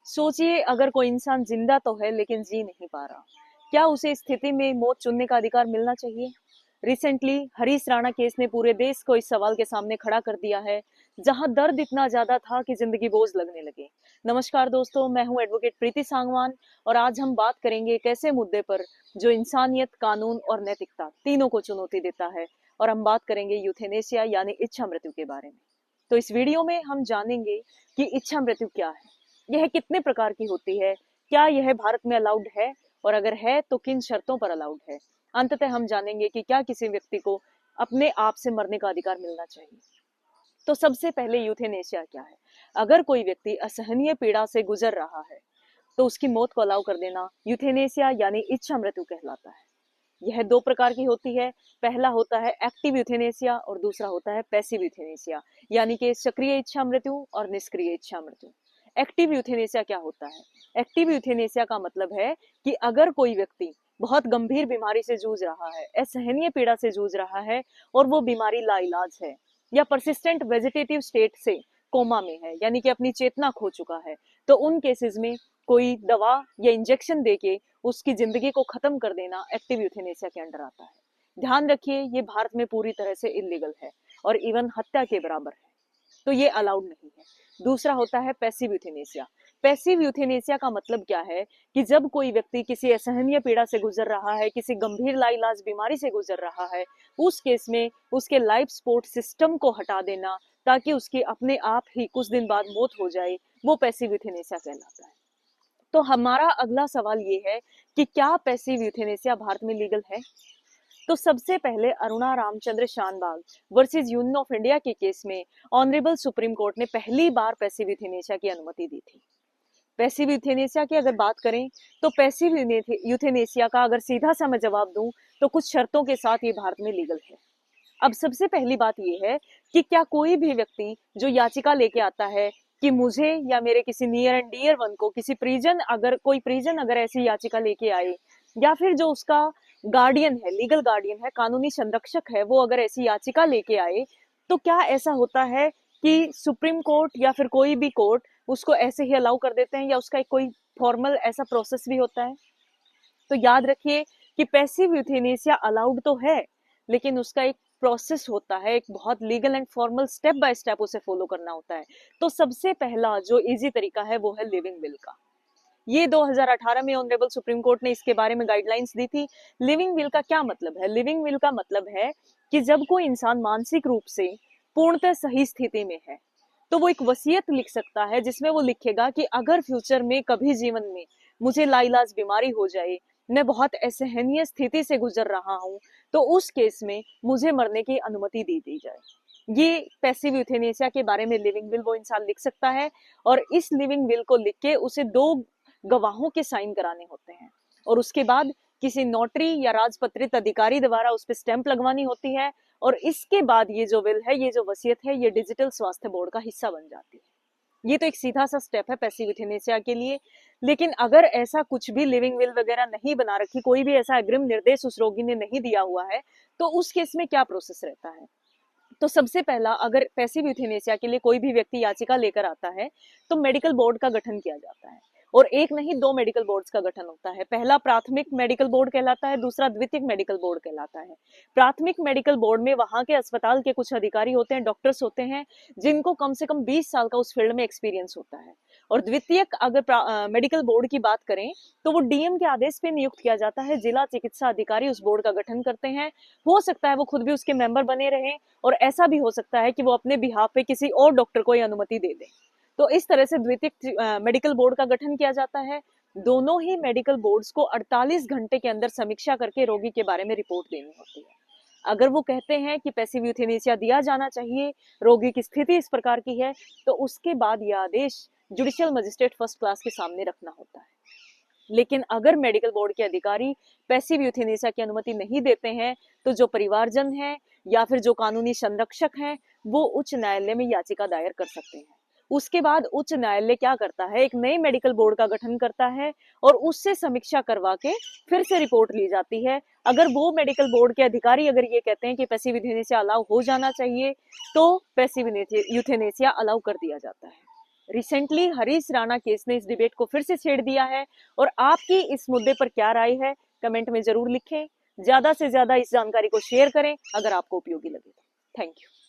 सोचिए, अगर कोई इंसान जिंदा तो है लेकिन जी नहीं पा रहा, क्या उसे इस स्थिति में मौत चुनने का अधिकार मिलना चाहिए? रिसेंटली हरीश राणा केस ने पूरे देश को इस सवाल के सामने खड़ा कर दिया है, जहां दर्द इतना ज्यादा था कि जिंदगी बोझ लगने लगे। नमस्कार दोस्तों, मैं हूं एडवोकेट प्रीति सांगवान और आज हम बात करेंगे एक ऐसे मुद्दे पर जो इंसानियत, कानून और नैतिकता तीनों को चुनौती देता है। और हम बात करेंगे यूथेनेसिया यानी इच्छा मृत्यु के बारे में। तो इस वीडियो में हम जानेंगे कि इच्छा मृत्यु क्या है, यह कितने प्रकार की होती है, क्या यह भारत में अलाउड है और अगर है तो किन शर्तों पर अलाउड है। अंततः हम जानेंगे कि क्या किसी व्यक्ति को अपने आप से मरने का अधिकार मिलना चाहिए। तो सबसे पहले यूथेनेशिया क्या है? अगर कोई व्यक्ति असहनीय पीड़ा से गुजर रहा है तो उसकी मौत को अलाउ कर देना यूथेनेशिया यानी इच्छा मृत्यु कहलाता है। यह दो प्रकार की होती है। पहला होता है एक्टिव यूथेनेसिया और दूसरा होता है पैसिव यूथेनेसिया, यानी कि सक्रिय इच्छा मृत्यु और निष्क्रिय इच्छा मृत्यु। एक्टिव यूथेनेसिया क्या होता है? एक्टिव यूथेनेसिया का मतलब है कि अगर कोई व्यक्ति बहुत गंभीर बीमारी से जूझ रहा है, असहनीय पीड़ा से जूझ रहा है और वो बीमारी लाइलाज है या परसिस्टेंट वेजिटेटिव स्टेट से कोमा में है, यानी कि अपनी चेतना खो चुका है, तो उन केसेस में कोई दवा या इंजेक्शन देके उसकी जिंदगी को खत्म कर देना एक्टिव यूथेनेसिया के अंडर आता है। ध्यान रखिए, ये भारत में पूरी तरह से इलीगल है और इवन हत्या के बराबर है, तो ये अलाउड नहीं है। दूसरा होता है पैसिव यूथेनेसिया। पैसिव यूथेनेसिया का मतलब क्या है कि जब कोई व्यक्ति किसी असहनीय पीड़ा से गुजर रहा है, किसी गंभीर लाइलाज बीमारी से गुजर रहा है, उस केस में उसके लाइफ सपोर्ट सिस्टम को हटा देना ताकि उसकी अपने आप ही कुछ दिन बाद मौत हो जाए, वो पैसिव यूथेनेसिया कहलाता है। तो हमारा अगला सवाल ये है कि क्या पैसिव यूथेनेसिया भारत में लीगल है? तो सबसे पहले Aruna Ramachandra Shanbaug versus Union of India के केस में ऑनरेबल सुप्रीम कोर्ट ने पहली बार पैसिव यूथेनेसिया की अनुमति दी थी। पैसिव यूथेनेसिया की अगर बात करें तो पैसिव यूथेनेसिया का अगर सीधा सा मैं जवाब दूं तो कुछ शर्तों के साथ ये भारत में लीगल है। अब सबसे पहली बात यह है कि क्या कोई भी व्यक्ति जो याचिका लेके आता है कि मुझे या मेरे किसी नियर एंड डियर वन को, किसी परिजन, अगर कोई परिजन अगर ऐसी याचिका लेके आए या फिर जो उसका गार्डियन है, लीगल गार्डियन है, कानूनी संरक्षक है, वो अगर ऐसी याचिका लेके आए, तो क्या ऐसा होता है कि सुप्रीम कोर्ट या फिर कोई भी कोर्ट उसको ऐसे ही अलाउ कर देते हैं या उसका एक कोई फॉर्मल ऐसा प्रोसेस भी होता है? तो याद रखिए कि पैसिव यूथेनेसिया अलाउड तो है, लेकिन उसका एक प्रोसेस होता है, एक बहुत legal and formal step by step उसे फॉलो करना होता है। तो सबसे पहला जो इजी तरीका है वो है लिविंग विल का। ये 2018 में ऑनरेबल सुप्रीम कोर्ट ने इसके बारे में गाइडलाइंस दी थी। लिविंग विल का क्या मतलब है? लिविंग विल का मतलब है कि जब कोई इंसान मानसिक रूप से पूर्णतः सही स्थिति में है तो वो एक वसीयत लिख सकता है जिसमें वो लिखेगा कि अगर फ्यूचर में कभी जीवन में मुझे लाइलाज बीमारी हो जाए, मैं बहुत असहनीय स्थिति से गुजर रहा हूं, तो उस केस में मुझे मरने की अनुमति दी जाए। ये पैसिव यूथेनेसिया के बारे में लिविंग विल वो इंसान लिख सकता है और इस लिविंग विल को लिख के उसे दो गवाहों के साइन कराने होते हैं और उसके बाद किसी नोटरी या राजपत्रित अधिकारी द्वारा उस पर स्टैंप लगवानी होती है और इसके बाद ये जो विल है, ये जो वसीयत है, ये डिजिटल स्वास्थ्य बोर्ड का हिस्सा बन जाती है। ये तो एक सीधा सा स्टेप है पैसिव यूथेनेसिया के लिए। लेकिन अगर ऐसा कुछ भी लिविंग विल वगैरह नहीं बना रखी, कोई भी ऐसा अग्रिम निर्देश उस रोगी ने नहीं दिया हुआ है, तो उस केस में क्या प्रोसेस रहता है? तो सबसे पहला, अगर पैसिव यूथेनेसिया के लिए कोई भी व्यक्ति याचिका लेकर आता है तो मेडिकल बोर्ड का गठन किया जाता है और एक नहीं, दो मेडिकल बोर्ड्स का गठन होता है। पहला प्राथमिक मेडिकल बोर्ड कहलाता है, दूसरा द्वितीयक मेडिकल बोर्ड कहलाता है। प्राथमिक मेडिकल बोर्ड में वहां के अस्पताल के कुछ अधिकारी होते हैं, डॉक्टर्स होते हैं, जिनको कम से कम 20 साल का उस फील्ड में एक्सपीरियंस होता है। और द्वितीयक अगर मेडिकल बोर्ड की बात करें तो वो डीएम के आदेश पे नियुक्त किया जाता है। जिला चिकित्सा अधिकारी उस बोर्ड का गठन करते हैं। हो सकता है वो खुद भी उसके मेंबर बने रहे और ऐसा भी हो सकता है कि वो अपने बिहाफ पे किसी और डॉक्टर को ये अनुमति दे दे। तो इस तरह से द्वितीयक मेडिकल बोर्ड का गठन किया जाता है। दोनों ही मेडिकल बोर्ड्स को 48 घंटे के अंदर समीक्षा करके रोगी के बारे में रिपोर्ट देनी होती है। अगर वो कहते हैं कि पैसिव यूथेनेसिया दिया जाना चाहिए, रोगी की स्थिति इस प्रकार की है, तो उसके बाद यह आदेश जुडिशियल मजिस्ट्रेट फर्स्ट क्लास के सामने रखना होता है। लेकिन अगर मेडिकल बोर्ड के अधिकारी पैसिव यूथेनेसिया की अनुमति नहीं देते हैं तो जो परिवारजन है या फिर जो कानूनी संरक्षक हैं वो उच्च न्यायालय में याचिका दायर कर सकते हैं। उसके बाद उच्च न्यायालय क्या करता है, एक नए मेडिकल बोर्ड का गठन करता है और उससे समीक्षा करवा के फिर से रिपोर्ट ली जाती है। अगर वो मेडिकल बोर्ड के अधिकारी अगर ये कहते हैं कि पैसिव यूथेनेसिया अलाउ हो जाना चाहिए तो पैसिव यूथेनेसिया अलाउ कर दिया जाता है। रिसेंटली हरीश राणा केस ने इस डिबेट को फिर से छेड़ दिया है और आपकी इस मुद्दे पर क्या राय है कमेंट में जरूर लिखें। ज्यादा से ज्यादा इस जानकारी को शेयर करें अगर आपको उपयोगी लगे। Thank you.